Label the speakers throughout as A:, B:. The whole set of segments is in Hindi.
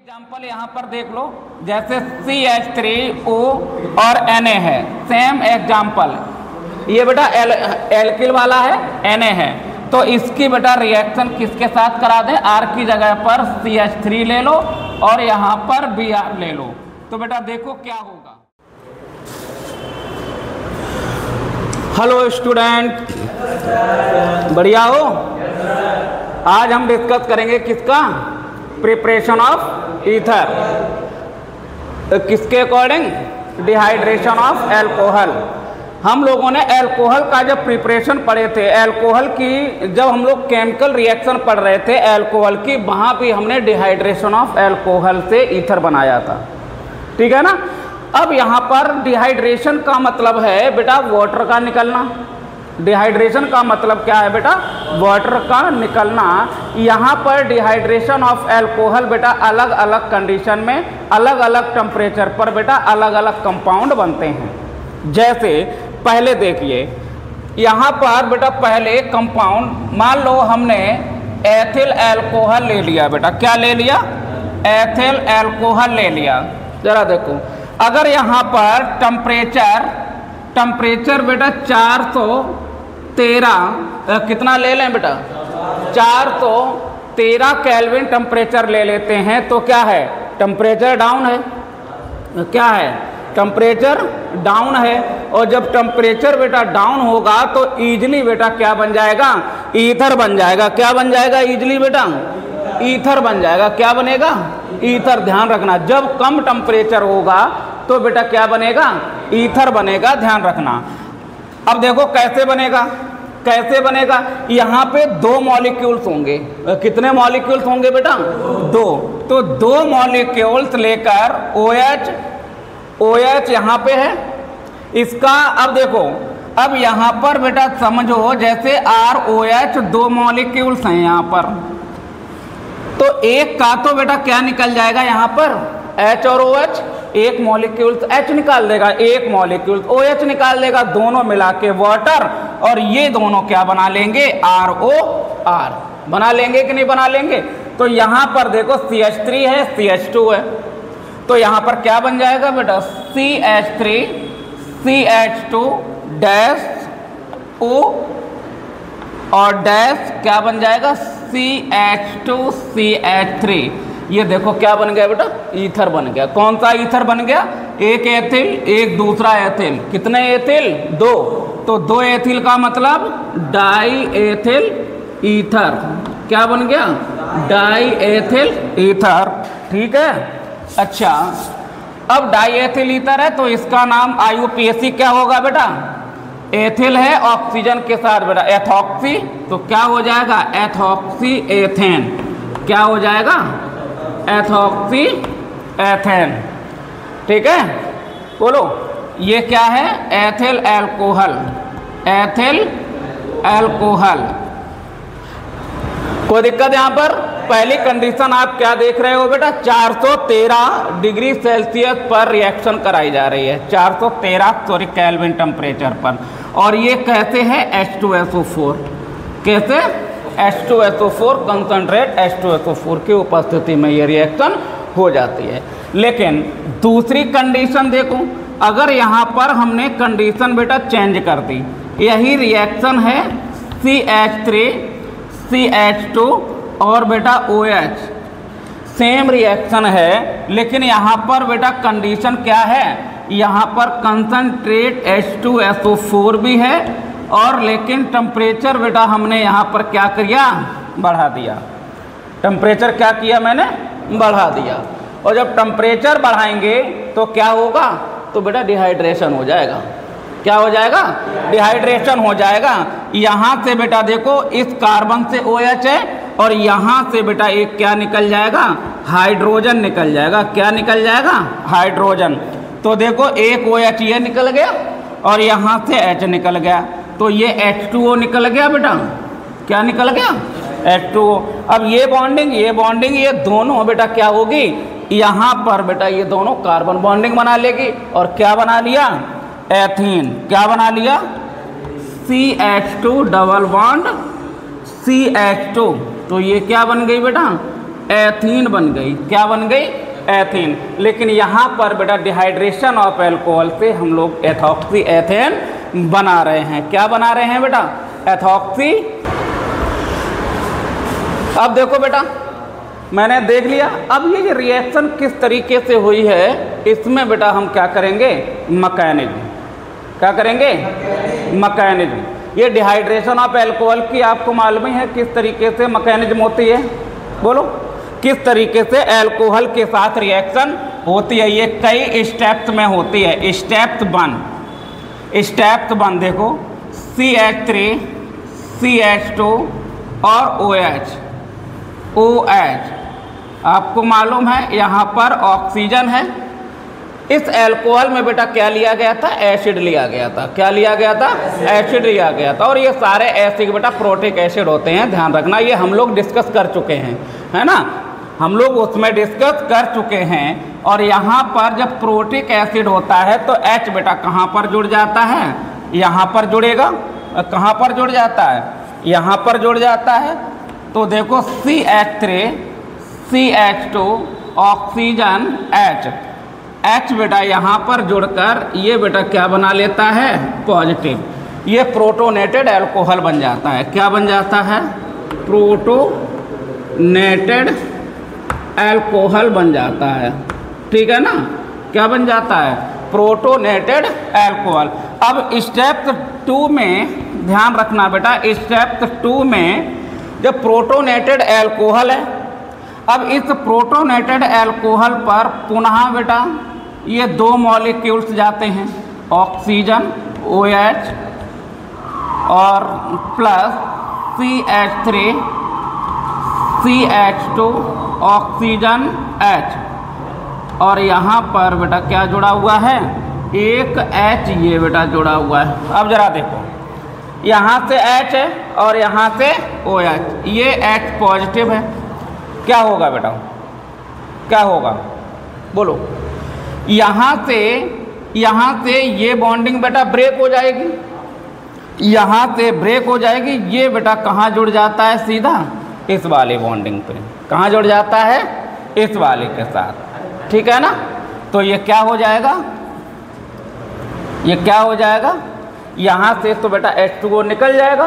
A: एग्जाम्पल यहाँ पर देख लो, जैसे CH3O और Na है, सेम एग्जाम्पल। ये बेटा एल्किल वाला है, Na है, तो इसकी बेटा रिएक्शन किसके साथ करा दें? R की जगह पर CH3 ले लो और यहाँ पर Br ले लो, तो बेटा देखो क्या होगा। हेलो स्टूडेंट, बढ़िया हो? आज हम डिस्कस करेंगे किसका? Preparation of ether. किसके अकॉर्डिंग? Dehydration of alcohol. हम लोगों ने एल्कोहल का जब प्रिपरेशन पढ़े थे, एल्कोहल की जब हम लोग केमिकल रिएक्शन पढ़ रहे थे एल्कोहल की, वहाँ भी हमने डिहाइड्रेशन ऑफ एल्कोहल से ईथर बनाया था, ठीक है ना। अब यहाँ पर डिहाइड्रेशन का मतलब है बेटा वाटर का निकलना। डिहाइड्रेशन का मतलब क्या है बेटा? वाटर का निकलना। यहाँ पर डिहाइड्रेशन ऑफ एल्कोहल बेटा अलग अलग कंडीशन में अलग अलग टेम्परेचर पर बेटा अलग अलग कंपाउंड बनते हैं। जैसे पहले देखिए, यहाँ पर बेटा पहले कंपाउंड, मान लो हमने एथिल एल्कोहल ले लिया बेटा। क्या ले लिया? एथिल एल्कोहल ले लिया। जरा देखो, अगर यहाँ पर टेम्परेचर बेटा 413 कितना ले लें बेटा? 413 केल्विन टेम्परेचर ले लेते हैं, तो क्या है? टेम्परेचर डाउन है। क्या है? टेम्परेचर डाउन है। और जब टेम्परेचर बेटा डाउन होगा तो इजीली बेटा क्या बन जाएगा? ईथर बन जाएगा। क्या बन जाएगा इजीली बेटा? ईथर बन जाएगा। क्या बनेगा? ईथर। ध्यान रखना, जब कम टेम्परेचर होगा तो बेटा क्या बनेगा? ईथर बनेगा, ध्यान रखना। अब देखो कैसे बनेगा, कैसे बनेगा। यहाँ पे 2 मॉलिक्यूल्स होंगे। कितने मॉलिक्यूल्स होंगे बेटा? 2। तो 2 मॉलिक्यूल्स लेकर OH यहाँ पे है इसका। अब देखो, अब यहाँ पर बेटा समझो जैसे ROH 2 मॉलिक्यूल्स हैं यहाँ पर, तो एक का तो बेटा क्या निकल जाएगा यहाँ पर? H और OH। एक मॉलिक्यूल H निकाल देगा, एक मॉलिक्यूल OH निकाल देगा, दोनों मिला के वाटर, और ये दोनों क्या बना लेंगे? ROR बना लेंगे कि नहीं बना लेंगे? तो यहाँ पर देखो CH3 है, CH2 है, तो यहाँ पर क्या बन जाएगा बेटा? CH3 CH2 डैश O और डैश क्या बन जाएगा? CH2 CH3। ये देखो क्या बन गया बेटा? ईथर बन गया। कौन सा ईथर बन गया? एक एथिल, एक दूसरा एथिल। कितने एथिल? 2। तो 2 एथिल का मतलब डाई एथिल ईथर। क्या बन गया? डाई एथिल ईथर, ठीक है। अच्छा, अब डाई एथिल ईथर है तो इसका नाम IUPAC क्या होगा बेटा? एथिल है ऑक्सीजन के साथ बेटा, एथॉक्सी। तो क्या हो जाएगा? Ethoxy ethane. क्या हो जाएगा? एथॉक्सी एथेन, ठीक है। बोलो, ये क्या है? Ethyl alcohol. Ethyl alcohol. कोई दिक्कत यहाँ पर? पहली कंडीशन आप क्या देख रहे हो बेटा? 413 डिग्री सेल्सियस पर रिएक्शन कराई जा रही है, 413 केल्विन टेम्परेचर पर। और ये कैसे है? H2SO4। कैसे? H2SO4 कंसंट्रेट H2SO4 की उपस्थिति में ये रिएक्शन हो जाती है। लेकिन दूसरी कंडीशन देखो, अगर यहाँ पर हमने कंडीशन बेटा चेंज कर दी, यही रिएक्शन है CH3 CH2 और बेटा OH, सेम रिएक्शन है, लेकिन यहाँ पर बेटा कंडीशन क्या है? यहाँ पर कंसंट्रेट H2SO4 भी है, और लेकिन टेम्परेचर बेटा हमने यहाँ पर क्या किया? बढ़ा दिया। टेम्परेचर क्या किया मैंने? बढ़ा दिया। और जब टेम्परेचर बढ़ाएंगे तो क्या होगा? तो बेटा डिहाइड्रेशन हो जाएगा। क्या हो जाएगा? डिहाइड्रेशन हो जाएगा। यहाँ से बेटा देखो, इस कार्बन से OH है, और यहाँ से बेटा एक क्या निकल जाएगा? हाइड्रोजन निकल जाएगा। क्या निकल जाएगा? हाइड्रोजन। तो देखो एक OH ये निकल गया और यहाँ से H निकल गया, तो ये H2O निकल गया बेटा। क्या निकल गया? H2O। अब ये बॉन्डिंग ये दोनों बेटा क्या होगी? यहाँ पर बेटा ये दोनों कार्बन बॉन्डिंग बना लेगी, और क्या बना लिया? एथीन। क्या बना लिया? CH2 double bond CH2। तो ये क्या बन गई बेटा? एथीन बन गई। क्या बन गई? एथीन। लेकिन यहाँ पर बेटा डिहाइड्रेशन ऑफ एल्कोहल से हम लोग एथॉक्सी एथेन बना रहे हैं। क्या बना रहे हैं बेटा? एथॉक्सी। अब देखो बेटा, मैंने देख लिया। अब ये रिएक्शन किस तरीके से हुई है, इसमें बेटा हम क्या करेंगे? मैकेनिज्म। क्या करेंगे? मैकेनिज्म। ये डिहाइड्रेशन ऑफ एल्कोहल की आपको मालूम ही है किस तरीके से मैकेनिज्म होती है। बोलो, किस तरीके से एल्कोहल के साथ रिएक्शन होती है। ये कई स्टेप्स में होती है। स्टेप्स वन देखो, CH3 CH2 और OH। आपको मालूम है यहाँ पर ऑक्सीजन है। इस एल्कोहल में बेटा क्या लिया गया था? एसिड लिया गया था। क्या लिया गया था? एसिड लिया गया था। और ये सारे एसिड बेटा प्रोटिक एसिड होते हैं, ध्यान रखना। ये हम लोग डिस्कस कर चुके हैं, है ना, हम लोग उसमें डिस्कस कर चुके हैं। और यहाँ पर जब प्रोटिक एसिड होता है तो H बेटा कहाँ पर जुड़ जाता है? यहाँ पर जुड़ेगा। कहाँ पर जुड़ जाता है? यहाँ पर जुड़ जाता है। तो देखो CH3 CH2 ऑक्सीजन H बेटा यहाँ पर जुड़कर ये बेटा क्या बना लेता है? पॉजिटिव। ये प्रोटोनेटेड एल्कोहल बन जाता है। क्या बन जाता है? प्रोटोनेटेड एल्कोहल बन जाता है। ठीक है ना? क्या बन जाता है? Protonated alcohol. अब स्टेप 2 में ध्यान रखना बेटा, स्टेप 2 में जब प्रोटोनेटेड एल्कोहल है, अब इस प्रोटोनेटेड एल्कोहल पर पुनः बेटा ये 2 मॉलिक्यूल्स जाते हैं, ऑक्सीजन OH और plus CH3 CH2 oxygen H। और यहाँ पर बेटा क्या जुड़ा हुआ है? एक H ये बेटा जुड़ा हुआ है। अब जरा देखो, यहाँ से H है और यहाँ से OH। ये H पॉजिटिव है। क्या होगा बेटा? क्या होगा? बोलो। यहाँ से ये बॉन्डिंग बेटा ब्रेक हो जाएगी। यहाँ से ब्रेक हो जाएगी। ये बेटा कहाँ जुड़ जाता है? सीधा इस वाले बॉन्डिंग पे। कहाँ जुड़ जाता है? इस वाले के साथ। ठीक है ना? तो ये क्या हो जाएगा? ये क्या हो जाएगा? यहाँ से तो बेटा H2O निकल जाएगा।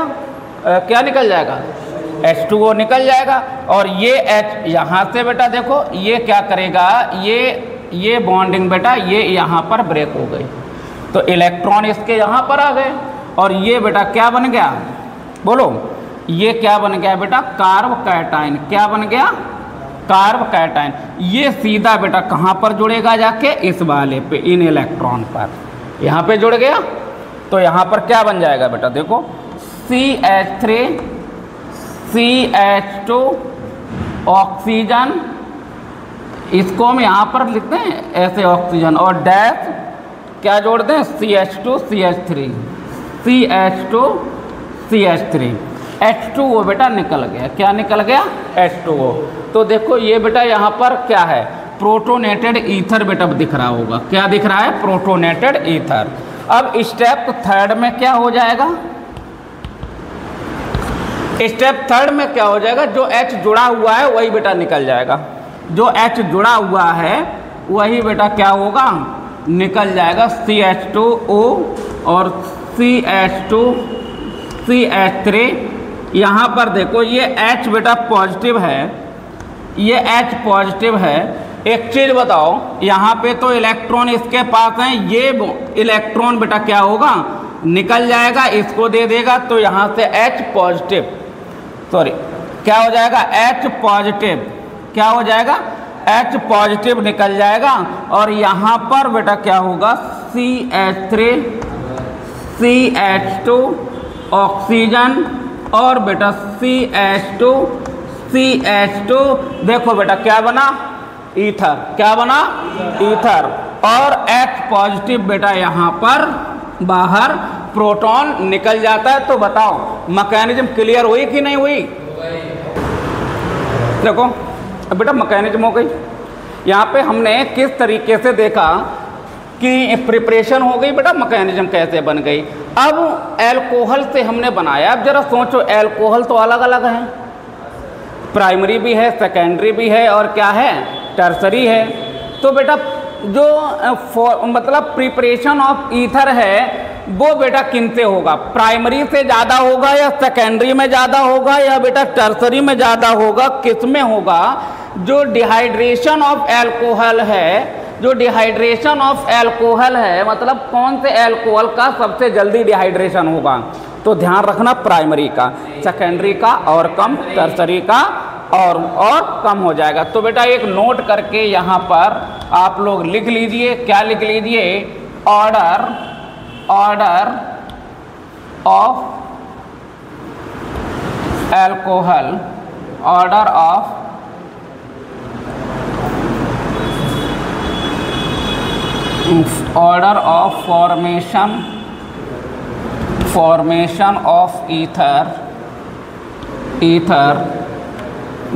A: क्या निकल जाएगा? H2O निकल जाएगा। और ये H यहाँ से बेटा देखो ये क्या करेगा? ये बॉन्डिंग बेटा ये यहाँ पर ब्रेक हो गई। तो इलेक्ट्रॉन इसके यहाँ पर आ गए। और ये बेटा क्या बन गया? बोलो, ये क्या बन गया बेटा? Carb cation. क्या बन गया? Carb cation. ये सीधा बेटा कहाँ पर जुड़ेगा? जाके इस वाले पे, इन इलेक्ट्रॉन पर। यहाँ पे जुड़ गया। तो यहाँ पर क्या बन जाएगा बेटा? देखो CH3 CH2 ऑक्सीजन, इसको हम यहाँ पर लिखते हैं ऐसे ऑक्सीजन, और डैश क्या जोड़ दें? CH2 CH3 CH2 CH3। H2O बेटा निकल गया। क्या निकल गया? H2O। तो देखो ये बेटा यहाँ पर क्या है? प्रोटोनेटेड ईथर बेटा दिख रहा होगा। क्या दिख रहा है? Protonated ether. अब स्टेप 3 में क्या हो जाएगा? स्टेप 3 में क्या हो जाएगा? जो H जुड़ा हुआ है वही बेटा निकल जाएगा। जो H जुड़ा हुआ है वही बेटा क्या होगा? निकल जाएगा। CH2O और CH2 CH3। यहाँ पर देखो ये H बेटा पॉजिटिव है, ये H पॉजिटिव है। एक चीज़ बताओ, यहाँ पे तो इलेक्ट्रॉन इसके पास हैं, ये इलेक्ट्रॉन बेटा क्या होगा? निकल जाएगा, इसको दे देगा। तो यहाँ से H पॉजिटिव, सॉरी क्या हो जाएगा? H positive. क्या हो जाएगा? H पॉजिटिव निकल जाएगा। और यहाँ पर बेटा क्या होगा? CH3 CH2 ऑक्सीजन और बेटा CH2 CH2। देखो बेटा क्या बना? ईथर। क्या बना? ईथर। और H पॉजिटिव बेटा यहाँ पर बाहर प्रोटॉन निकल जाता है। तो बताओ मैकेनिज्म क्लियर हुई कि नहीं हुई? देखो अब बेटा मैकेनिज्म हो गई। यहाँ पे हमने किस तरीके से देखा कि प्रिपरेशन हो गई बेटा, मैकेनिज्म कैसे बन गई। अब एल्कोहल से हमने बनाया। अब जरा सोचो, एल्कोहल तो अलग अलग हैं, प्राइमरी भी है, सेकेंडरी भी है और क्या है, टर्सरी है। तो बेटा जो मतलब प्रिपरेशन ऑफ ईथर है वो बेटा किन से होगा, प्राइमरी से ज़्यादा होगा या सेकेंडरी में ज़्यादा होगा या बेटा टर्सरी में ज़्यादा होगा, किस में होगा? जो डिहाइड्रेशन ऑफ एल्कोहल है, जो डिहाइड्रेशन ऑफ एल्कोहल है मतलब कौन से एल्कोहल का सबसे जल्दी डिहाइड्रेशन होगा, तो ध्यान रखना प्राइमरी का, सेकेंडरी का और कम, टर्सरी का और कम हो जाएगा। तो बेटा एक नोट करके यहाँ पर आप लोग लिख लीजिए, क्या लिख लीजिए, order of alcohol, order of formation of ether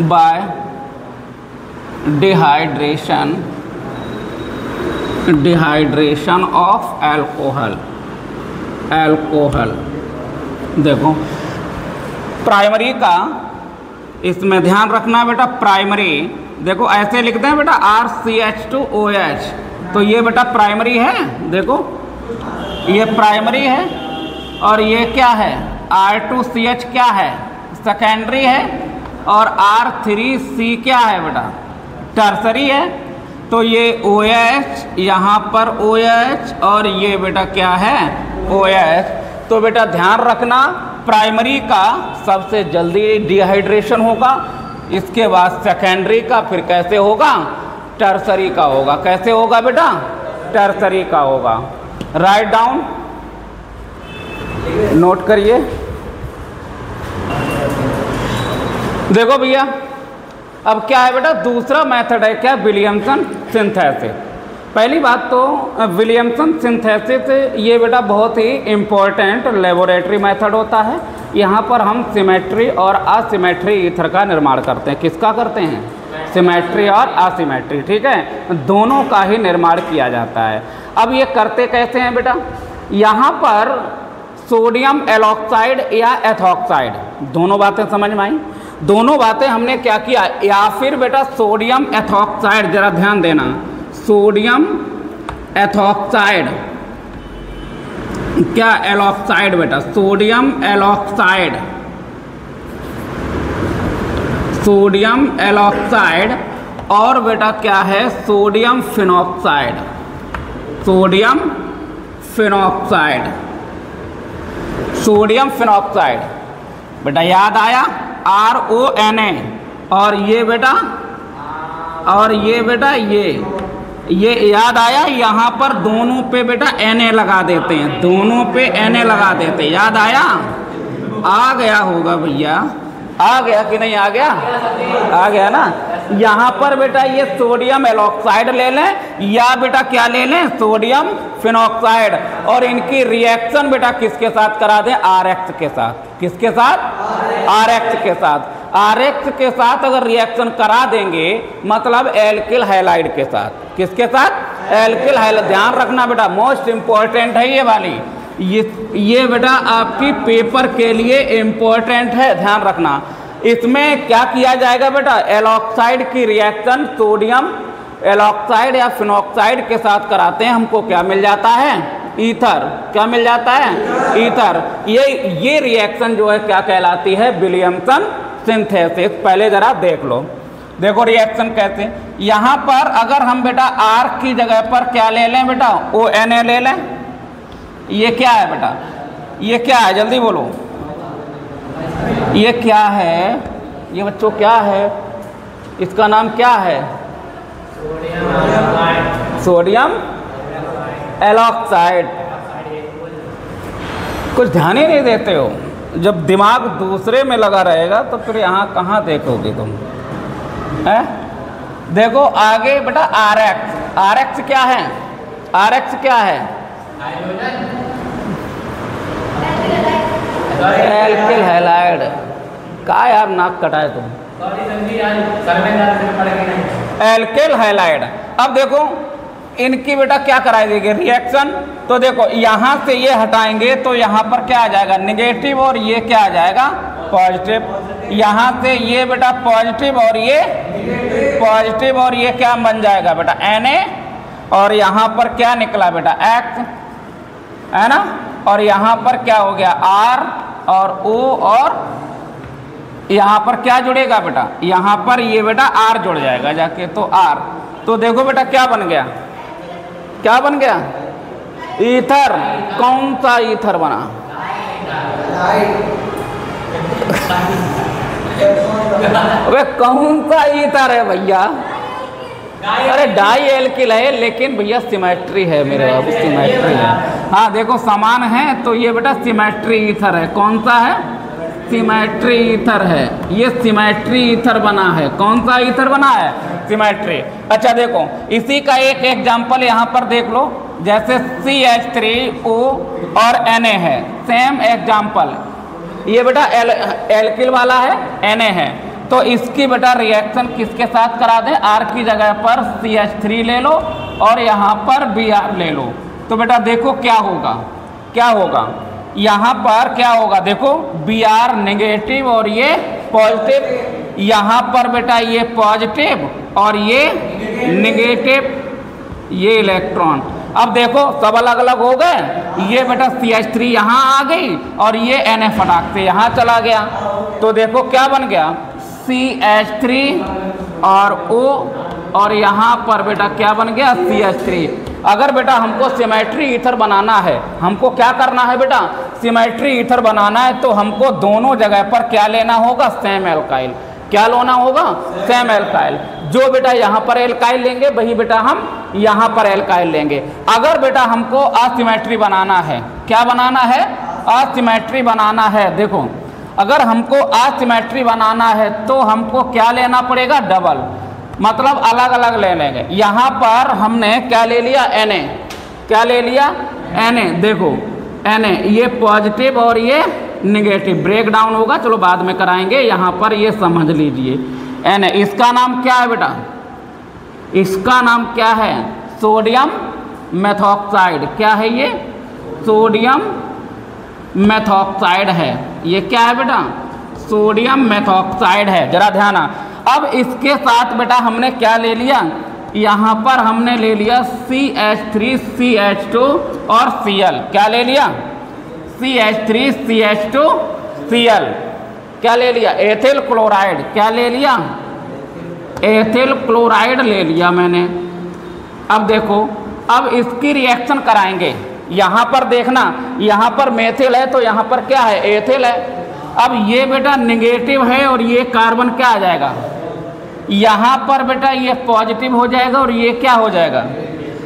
A: by dehydration of alcohol। देखो प्राइमरी का इसमें ध्यान रखना बेटा, प्राइमरी देखो ऐसे लिखते हैं बेटा RCH2OH, तो ये बेटा प्राइमरी है, देखो ये प्राइमरी है और ये क्या है R2CH क्या है, सेकेंडरी है और R3C क्या है बेटा, टर्सरी है। तो ये OH, यहाँ पर OH और ये बेटा क्या है OH। तो बेटा ध्यान रखना प्राइमरी का सबसे जल्दी डिहाइड्रेशन होगा, इसके बाद सेकेंडरी का, फिर कैसे होगा, टर्सरी का होगा। कैसे होगा बेटा, टर्सरी का होगा। राइट डाउन, नोट करिए। देखो भैया अब क्या है बेटा, दूसरा मेथड है क्या, विलियमसन सिंथेसिस। पहली बात तो विलियमसन सिंथेसिस ये बेटा बहुत ही इम्पोर्टेंट लेबोरेटरी मेथड होता है। यहाँ पर हम सिमेट्री और असिमेट्री ईथर का निर्माण करते हैं। किसका करते हैं, सिमेट्री और असिमेट्री, ठीक है, दोनों का ही निर्माण किया जाता है। अब ये करते कैसे हैं बेटा, यहाँ पर सोडियम एलॉक्साइड या एथॉक्साइड, दोनों बातें समझ में आई। दोनों बातें हमने क्या किया, या फिर बेटा सोडियम एथॉक्साइड, जरा ध्यान देना, सोडियम एथॉक्साइड क्या, एलॉक्साइड बेटा, सोडियम एलॉक्साइड, सोडियम एलॉक्साइड और बेटा क्या है, sodium phenoxide, sodium phenoxide, sodium phenoxide बेटा याद आया, RONA। और ये बेटा ये याद आया, यहाँ पर दोनों पे बेटा Na लगा देते हैं, दोनों पे Na लगा देते हैं, याद आया, आ गया होगा भैया, आ गया कि नहीं आ गया, आ गया ना। यहाँ पर बेटा ये सोडियम एलॉक्साइड ले लें या बेटा क्या ले लें, सोडियम फिनॉक्साइड, और इनकी रिएक्शन बेटा किसके साथ करा दें, RX के साथ। किसके साथ, RX के साथ। RX के साथ अगर रिएक्शन करा देंगे मतलब एल्किल हैलाइड के साथ। किसके साथ, एल्किल हैलाइड। ध्यान रखना बेटा, मोस्ट इंपॉर्टेंट है ये वाली, ये बेटा आपकी पेपर के लिए इम्पोर्टेंट है, ध्यान रखना। इसमें क्या किया जाएगा बेटा, एलॉक्साइड की रिएक्शन सोडियम एलॉक्साइड या फिनॉक्साइड के साथ कराते हैं, हमको क्या मिल जाता है, ईथर। क्या मिल जाता है, ईथर। ये रिएक्शन जो है क्या कहलाती है, विलियमसन सिंथेसिस। पहले जरा देख लो, देखो रिएक्शन कैसे। यहाँ पर अगर हम बेटा R की जगह पर क्या ले लें बेटा, ONA ले लें। ये क्या है बेटा, ये क्या है, जल्दी बोलो, ये क्या है, ये बच्चों क्या है, इसका नाम क्या है, सोडियम एलॉक्साइड। कुछ ध्यान ही नहीं देते हो, जब दिमाग दूसरे में लगा रहेगा तो फिर यहाँ कहाँ देखोगे तुम, है। देखो आगे बेटा RX, RX क्या है, RX क्या है, एल्किल हैलाइड। का यार नाक कटाए तुम, एल्किल हैलाइड। अब देखो इनकी बेटा क्या कराई देगी, रिएक्शन। तो देखो यहाँ से ये हटाएंगे तो यहाँ पर क्या आ जाएगा, नेगेटिव, और ये क्या आ जाएगा, पॉजिटिव। यहाँ से ये बेटा पॉजिटिव और ये पॉजिटिव, और ये क्या बन जाएगा बेटा Na, और यहाँ पर क्या निकला बेटा X, है ना, और यहाँ पर क्या हो गया R और O, और यहाँ पर क्या जुड़ेगा बेटा, यहाँ पर ये बेटा R जुड़ जाएगा जाके, तो R। तो देखो बेटा क्या बन गया, क्या बन गया, ईथर। कौन सा ईथर बना, अबे कौन सा ईथर है भैया, अरे डाई एल्किल है, लेकिन भैया सिमेट्री है मेरे बाबू, सिमेट्री है। हाँ देखो समान है, तो ये बेटा सिमेट्री ईथर है। कौन सा है, सिमेट्री ईथर है, ये सिमेट्री ईथर बना है। कौन सा ईथर बना है, सिमेट्री। अच्छा देखो इसी का एक एग्जाम्पल यहाँ पर देख लो, जैसे CH3O और Na है, सेम एग्जाम्पल। ये बेटा एल्किल वाला है, Na है, तो इसकी बेटा रिएक्शन किसके साथ करा दें, R की जगह पर CH3 ले लो और यहाँ पर Br ले लो। तो बेटा देखो क्या होगा, क्या होगा, यहाँ पर क्या होगा, देखो Br नेगेटिव और ये पॉजिटिव, यहाँ पर बेटा ये पॉजिटिव और ये नेगेटिव, ये इलेक्ट्रॉन। अब देखो सब अलग अलग हो गए, ये बेटा CH3 यहाँ आ गई और ये Na फटाक से यहाँ चला गया। तो देखो क्या बन गया, CH3 और O, और यहाँ पर बेटा क्या बन गया, CH3। अगर बेटा हमको सिमेट्री ईथर बनाना है, हमको क्या करना है बेटा, सिमेट्री ईथर बनाना है, तो हमको दोनों जगह पर क्या लेना होगा, सेम एल्काइल। क्या लेना होगा, सेम एल्काइल। जो बेटा यहाँ पर एल्काइल लेंगे वही बेटा हम यहाँ पर एल्काइल लेंगे। अगर बेटा हमको असिमेट्री बनाना है, क्या बनाना है, असिमेट्री बनाना है, देखो अगर हमको असिमेट्री बनाना है तो हमको क्या लेना पड़ेगा, डबल, मतलब अलग अलग ले लेंगे। यहाँ पर हमने क्या ले लिया, Na, क्या ले लिया, Na। देखो Na ये पॉजिटिव और ये निगेटिव, ब्रेक डाउन होगा, चलो बाद में कराएंगे। यहाँ पर ये समझ लीजिए Na, इसका नाम क्या है बेटा, इसका नाम क्या है, सोडियम मेथॉक्साइड। क्या है ये, सोडियम मेथॉक्साइड है, ये क्या है बेटा, सोडियम मेथॉक्साइड है। जरा ध्यान। अब इसके साथ बेटा हमने क्या ले लिया, यहाँ पर हमने ले लिया CH3 CH2 और Cl। क्या ले लिया, CH3 CH2 Cl। क्या ले लिया, एथिल क्लोराइड। क्या ले लिया, एथिल क्लोराइड ले लिया मैंने। अब देखो अब इसकी रिएक्शन कराएंगे। यहाँ पर देखना, यहाँ पर मेथिल है तो यहाँ पर क्या है, एथिल है। अब ये बेटा निगेटिव है और ये कार्बन क्या आ जाएगा, यहाँ पर बेटा ये पॉजिटिव हो जाएगा और ये क्या हो जाएगा,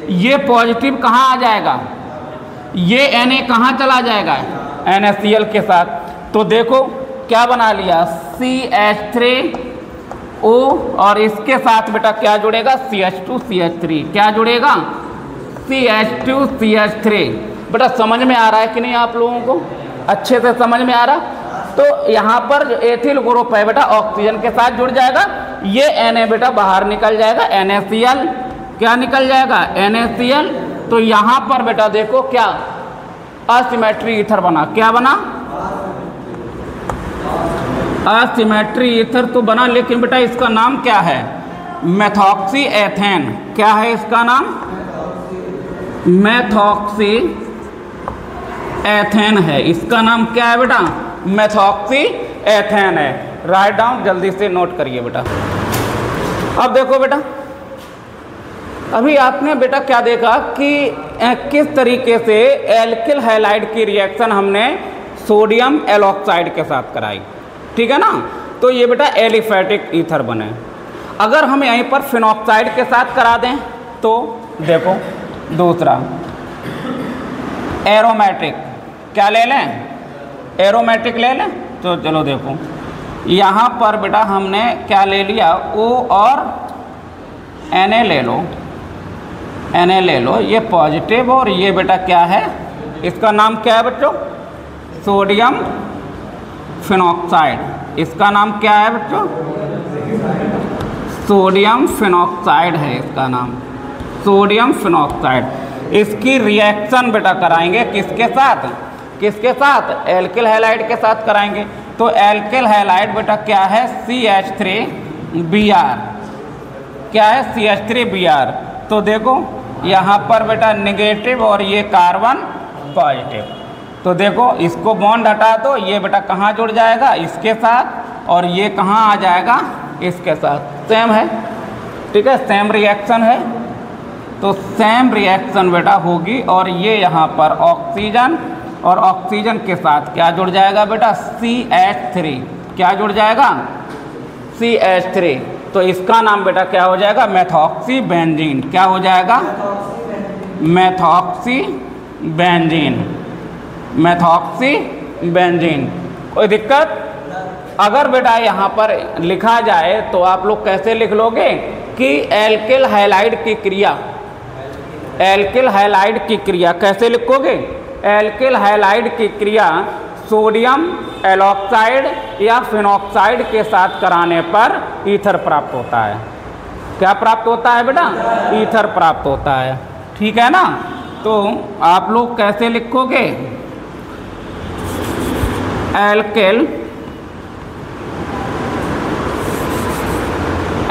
A: ये पॉजिटिव कहाँ आ जाएगा, ये Na कहाँ चला जाएगा, NaCl के साथ। तो देखो क्या बना लिया, CH3O और इसके साथ बेटा क्या जुड़ेगा, CH2 CH3। क्या जुड़ेगा, CH2 CH3। बेटा समझ में आ रहा है कि नहीं आप लोगों को, अच्छे से समझ में आ रहा। तो यहाँ पर जो एथिल ग्रुप है बेटा ऑक्सीजन के साथ जुड़ जाएगा, ये Na बेटा बाहर निकल जाएगा, NaCl। क्या निकल जाएगा, NaCl। तो यहाँ पर बेटा देखो क्या असिमेट्री ईथर बना। क्या बना, असिमेट्री ईथर तो बना, लेकिन बेटा इसका नाम क्या है, मेथॉक्सी एथेन। क्या है इसका नाम, मेथॉक्सी एथेन है। इसका नाम क्या है बेटा, मेथॉक्सी एथेन है। राइट डाउन, जल्दी से नोट करिए बेटा। अब देखो बेटा, अभी आपने बेटा क्या देखा कि किस तरीके से एल्किल हैलाइड की रिएक्शन हमने सोडियम एलॉक्साइड के साथ कराई, ठीक है ना। तो ये बेटा एलिफेटिक ईथर बने। अगर हम यहीं पर फिनॉक्साइड के साथ करा दें तो देखो दूसरा एरोमेटिक। क्या ले लें, एरोमेटिक ले लें। तो चलो देखो यहाँ पर बेटा हमने क्या ले लिया, O और Na ले लो, Na ले लो, ये पॉजिटिव और ये बेटा क्या है, इसका नाम क्या है बच्चों, सोडियम फिनॉक्साइड। इसका नाम क्या है बच्चों, सोडियम फिनॉक्साइड है इसका नाम, सोडियम फिनॉक्साइड। इसकी रिएक्शन बेटा कराएंगे किसके साथ, किसके साथ, एल्किल हैलाइड के साथ कराएंगे। तो एल्किल हैलाइड बेटा क्या है, CH3Br, क्या है CH3Br। तो देखो यहाँ पर बेटा निगेटिव और ये कार्बन पॉजिटिव, तो देखो इसको बॉन्ड हटा दो, ये बेटा कहाँ जुड़ जाएगा, इसके साथ, और ये कहाँ आ जाएगा, इसके साथ, सेम है, ठीक है, सेम रिएक्शन है। तो सेम रिएक्शन बेटा होगी, और ये यहाँ पर ऑक्सीजन और ऑक्सीजन के साथ क्या जुड़ जाएगा बेटा, CH3, क्या जुड़ जाएगा, CH3। तो इसका नाम बेटा क्या हो जाएगा, मेथॉक्सी बेंजीन, क्या हो जाएगा, मेथॉक्सी बेंजीन, मेथॉक्सी बेंजीन। कोई दिक्कत? अगर बेटा यहाँ पर लिखा जाए तो आप लोग कैसे लिख लोगे कि एल्किल हैलाइड की क्रिया, एल्किल हैलाइड की क्रिया कैसे लिखोगे, एल्किल हैलाइड की क्रिया सोडियम एलॉक्साइड या फिनॉक्साइड के साथ कराने पर ईथर प्राप्त होता है। क्या प्राप्त होता है बेटा, ईथर प्राप्त होता है, ठीक है ना। तो आप लोग कैसे लिखोगे, alkyl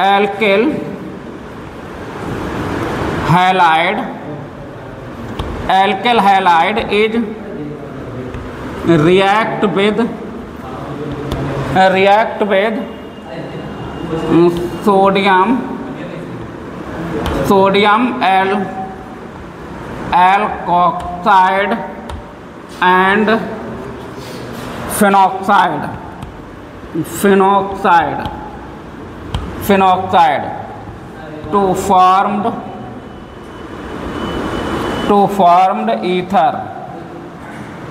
A: alkyl halide, alkyl halide is react with sodium alkoxide and phenoxide to formed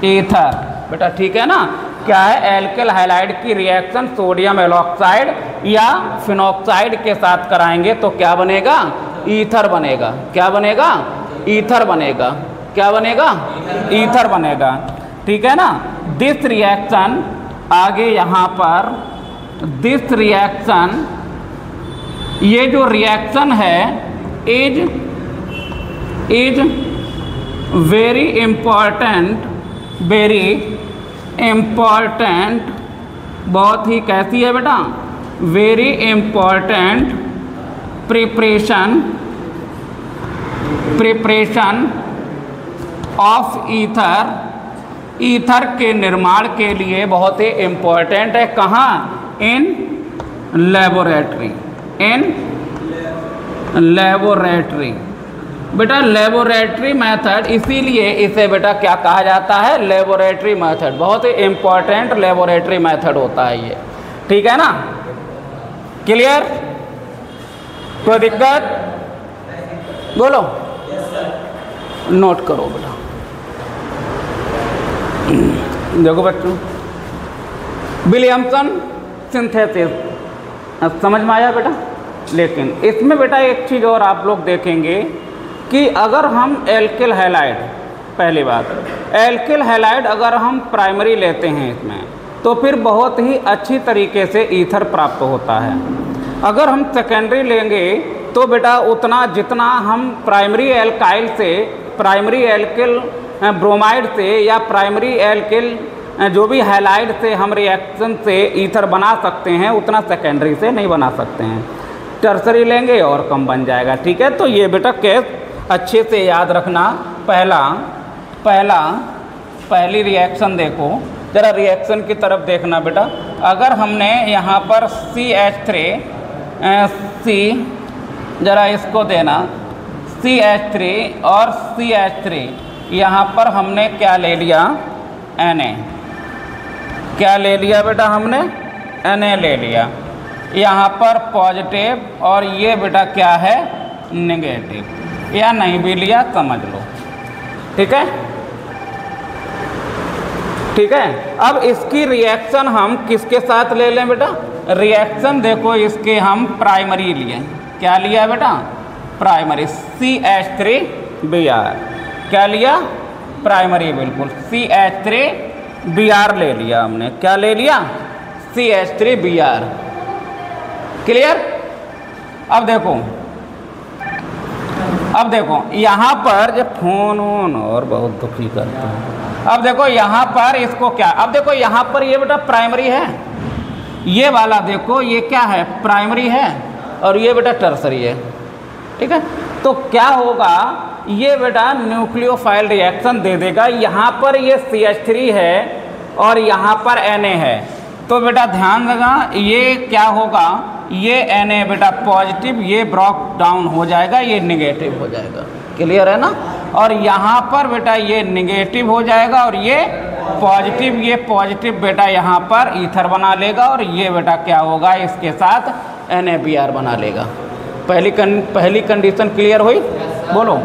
A: ether बेटा, ठीक है ना। क्या है, एल्किल हैलाइड की रिएक्शन सोडियम एलॉक्साइड या फिनॉक्साइड के साथ कराएंगे तो क्या बनेगा, ईथर बनेगा, क्या बनेगा, ईथर बनेगा, क्या बनेगा, ईथर बनेगा, ठीक है ना। दिस रिएक्शन, आगे यहाँ पर दिस रिएक्शन, ये जो रिएक्शन है इज वेरी इम्पॉर्टेंट, बहुत ही कैसी है बेटा, very important preparation of ether के निर्माण के लिए बहुत ही इम्पॉर्टेंट है। कहाँ, इन लेबोरेटरी, बेटा लेबोरेटरी मेथड, इसीलिए इसे बेटा क्या कहा जाता है, लेबोरेटरी मेथड, बहुत ही इम्पॉर्टेंट लेबोरेटरी मेथड होता है ये, ठीक है ना। क्लियर? कोई दिक्कत? बोलो, नोट करो बेटा। देखो बच्चों, विलियमसन सिंथेसिस समझ में आया बेटा। लेकिन इसमें बेटा एक चीज़ और आप लोग देखेंगे कि अगर हम एल्किल हैलाइड, पहली बात, एल्किल हैलाइड अगर हम प्राइमरी लेते हैं इसमें तो फिर बहुत ही अच्छी तरीके से ईथर प्राप्त होता है। अगर हम सेकेंडरी लेंगे तो बेटा उतना जितना हम प्राइमरी एल्काइल से, प्राइमरी एल्किल ब्रोमाइड से या प्राइमरी एल्किल जो भी हैलाइड से हम रिएक्शन से ईथर बना सकते हैं उतना सेकेंडरी से नहीं बना सकते हैं। टर्सरी लेंगे और कम बन जाएगा, ठीक है। तो ये बेटा केस अच्छे से याद रखना। पहली रिएक्शन देखो ज़रा, रिएक्शन की तरफ देखना बेटा। अगर हमने यहाँ पर CH3 ज़रा इसको देना, CH3 और CH3, यहाँ पर हमने क्या ले लिया, Na, क्या ले लिया बेटा हमने, Na ले लिया। यहाँ पर पॉजिटिव और ये बेटा क्या है, नेगेटिव, या नहीं भी लिया समझ लो, ठीक है, ठीक है। अब इसकी रिएक्शन हम किसके साथ ले लें बेटा, रिएक्शन देखो इसके हम प्राइमरी लिए, क्या लिया बेटा, प्राइमरी CH3Br, क्या लिया, प्राइमरी, बिल्कुल CH3Br ले लिया हमने, क्या ले लिया, CH3Br। क्लियर? अब देखो यहाँ पर जब फोन और बहुत दुखी करते हैं, अब देखो यहाँ पर इसको क्या, अब देखो यहाँ पर ये बेटा प्राइमरी है, ये वाला देखो ये क्या है, प्राइमरी है, और ये बेटा टर्सरी है। ठीक है, तो क्या होगा, ये बेटा न्यूक्लियोफाइल रिएक्शन दे देगा। यहाँ पर ये CH3 है और यहाँ पर Na है, तो बेटा ध्यान देगा ये क्या होगा, ये Na बेटा पॉजिटिव, ये ब्रेक डाउन हो जाएगा, ये निगेटिव हो जाएगा। क्लियर है ना। और यहाँ पर बेटा ये निगेटिव हो जाएगा और ये पॉजिटिव बेटा यहाँ पर ईथर बना लेगा, और ये बेटा क्या होगा, इसके साथ NaBr बना लेगा। पहली कंडीशन क्लियर हुई, बोलो।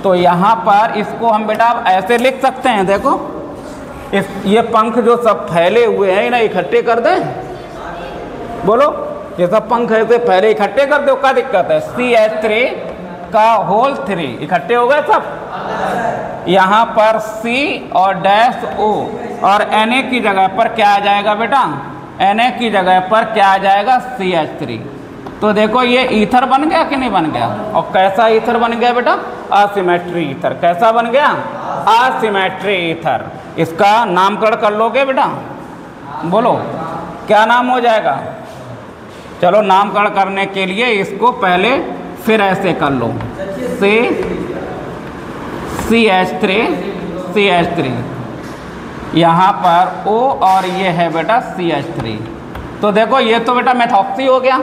A: तो यहाँ पर इसको हम बेटा ऐसे लिख सकते हैं, देखो ये पंख जो सब फैले हुए हैं इन्हें इकट्ठे कर दें, बोलो। ये सब पंख ऐसे पहले इकट्ठे कर दो, क्या दिक्कत है, CH3 का होल 3 इकट्ठे हो गए सब। यहाँ पर C और डैश O, और Na की जगह पर क्या आ जाएगा बेटा, Na की जगह पर क्या आ जाएगा, CH3। तो देखो ये ईथर बन गया कि नहीं बन गया, और कैसा ईथर बन गया बेटा, असिमेट्री ईथर। कैसा बन गया, असिमेट्री ईथर। इसका नामकरण कर लोगे बेटा, बोलो क्या नाम हो जाएगा। चलो नामकरण करने के लिए इसको पहले फिर ऐसे कर लो, CH3 यहाँ पर O और ये है बेटा CH3। तो देखो ये तो बेटा मेथॉक्सी हो गया,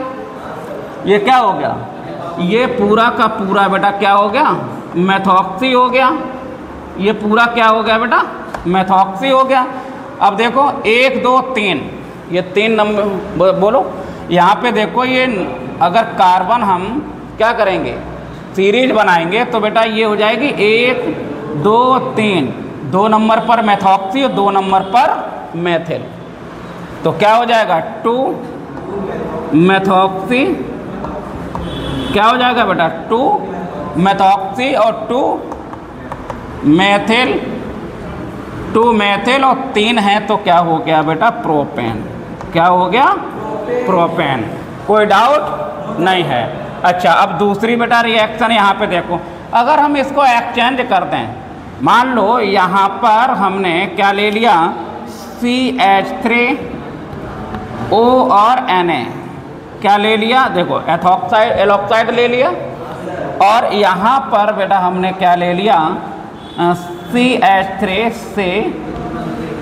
A: ये क्या हो गया, ये पूरा का पूरा बेटा क्या हो गया, मेथॉक्सी हो गया। ये पूरा क्या हो गया बेटा, मेथॉक्सी हो गया। अब देखो 1 2 3, ये 3 नंबर बोलो। यहाँ पे देखो ये अगर कार्बन हम क्या करेंगे, सीरीज बनाएंगे, तो बेटा ये हो जाएगी 1 2 3, 2 नंबर पर मेथॉक्सी और 2 नंबर पर मेथिल। तो क्या हो जाएगा, 2 मेथॉक्सी, क्या हो जाएगा बेटा, 2 मेथॉक्सी और 2 मेथिल, 2 मेथिल और 3 है, तो क्या हो गया बेटा, प्रोपेन। क्या हो गया, प्रोपेन। कोई डाउट नहीं है। अच्छा, अब दूसरी बेटा रिएक्शन यहाँ पे देखो, अगर हम इसको एक्सचेंज कर दें, मान लो यहाँ पर हमने क्या ले लिया, CH3O और Na क्या ले लिया, देखो एलॉक्साइड ले लिया, और यहाँ पर बेटा हमने क्या ले लिया, CH3 से,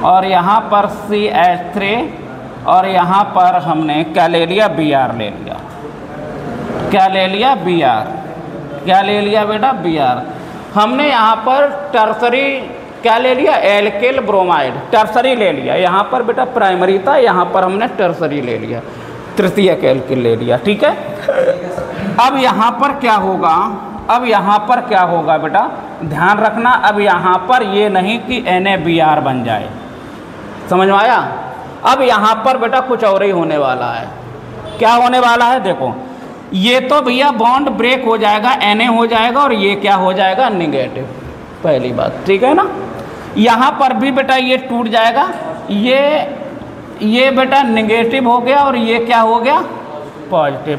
A: और यहाँ पर CH3, और यहाँ पर हमने क्या ले लिया, Br ले लिया। क्या ले लिया, Br। क्या ले लिया बेटा, Br। हमने यहाँ पर टर्सरी क्या ले लिया, एल्किल ब्रोमाइड, टर्सरी ले लिया। यहाँ पर बेटा प्राइमरी था, यहाँ पर हमने टर्सरी ले लिया, तृतीयक एल्किल ले लिया। ठीक है, अब यहाँ पर क्या होगा, अब यहाँ पर क्या होगा बेटा, ध्यान रखना। अब यहाँ पर ये नहीं कि NaBr बन जाए, समझ में आया। अब यहाँ पर बेटा कुछ और ही होने वाला है। क्या होने वाला है, देखो ये तो भैया बॉन्ड ब्रेक हो जाएगा, Na हो जाएगा, और ये क्या हो जाएगा, निगेटिव। पहली बात, ठीक है ना। यहाँ पर भी बेटा ये टूट जाएगा, ये बेटा निगेटिव हो गया, और ये क्या हो गया, पॉजिटिव।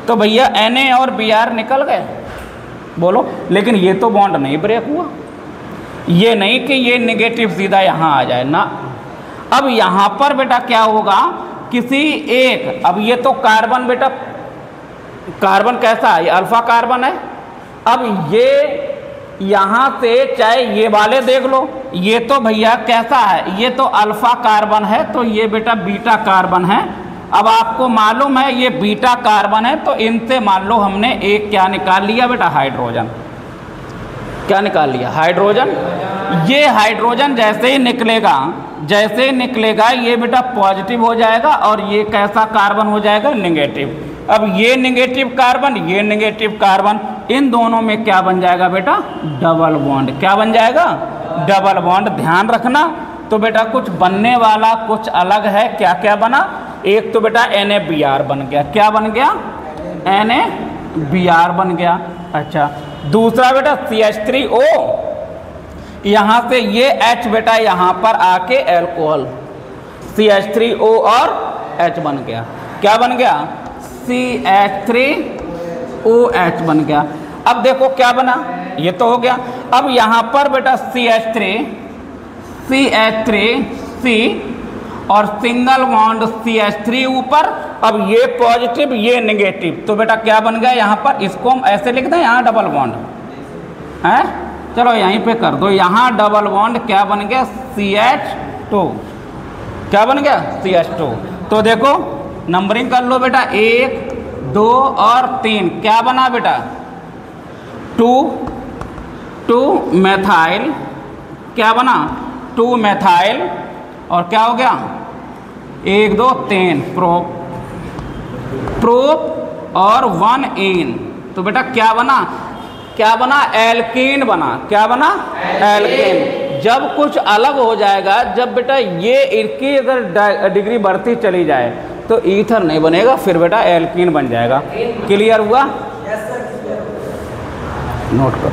A: तो भैया Na और Br निकल गए, बोलो। लेकिन ये तो बॉन्ड नहीं ब्रेक हुआ, ये नहीं कि ये निगेटिव सीधा यहाँ आ जाए ना। अब यहाँ पर बेटा क्या होगा, किसी एक, अब ये तो कार्बन बेटा, कार्बन कैसा है, ये अल्फा कार्बन है। अब ये यहाँ से चाहे ये वाले देख लो, ये तो भैया कैसा है, ये तो अल्फा कार्बन है, तो ये बेटा बीटा कार्बन है। अब आपको मालूम है ये बीटा कार्बन है, तो इनसे मान लो हमने एक क्या निकाल लिया बेटा, हाइड्रोजन। क्या निकाल लिया, हाइड्रोजन। ये हाइड्रोजन जैसे ही निकलेगा ये बेटा पॉजिटिव हो जाएगा, और ये कैसा कार्बन हो जाएगा, निगेटिव। अब ये निगेटिव कार्बन, ये निगेटिव कार्बन, इन दोनों में क्या बन जाएगा बेटा, डबल बॉन्ड। क्या बन जाएगा, डबल बॉन्ड। ध्यान रखना। तो बेटा कुछ बनने वाला कुछ अलग है। क्या क्या बना, एक तो बेटा NaBr बन गया। क्या बन गया, NaBr बन गया। अच्छा, दूसरा बेटा CH3O, यहाँ से ये H बेटा यहाँ पर आके एल्कोहल, CH3O और H बन गया। क्या बन गया, CH3OH बन गया। अब देखो क्या बना, ये तो हो गया। अब यहाँ पर बेटा CH3 C और सिंगल बॉन्ड CH3 ऊपर। अब ये पॉजिटिव ये नेगेटिव, तो बेटा क्या बन गया यहाँ पर, इसको हम ऐसे लिख दें, यहाँ डबल बॉन्ड है, चलो यहीं पे कर दो, यहाँ डबल बॉन्ड क्या बन गया CH2, क्या बन गया CH2। तो देखो नंबरिंग कर लो बेटा, 1 2 और 3, क्या बना बेटा 2 मेथाइल, क्या बना 2 मेथाइल, और क्या हो गया 1 2 3 प्रोप और 1 इन। तो बेटा क्या बना एल्कीन बना, क्या बना एल्कीन। जब कुछ अलग हो जाएगा, जब बेटा ये इनकी अगर डिग्री बढ़ती चली जाए तो ईथर नहीं बनेगा, फिर बेटा एल्कीन बन जाएगा। क्लियर हुआ? नोट करो।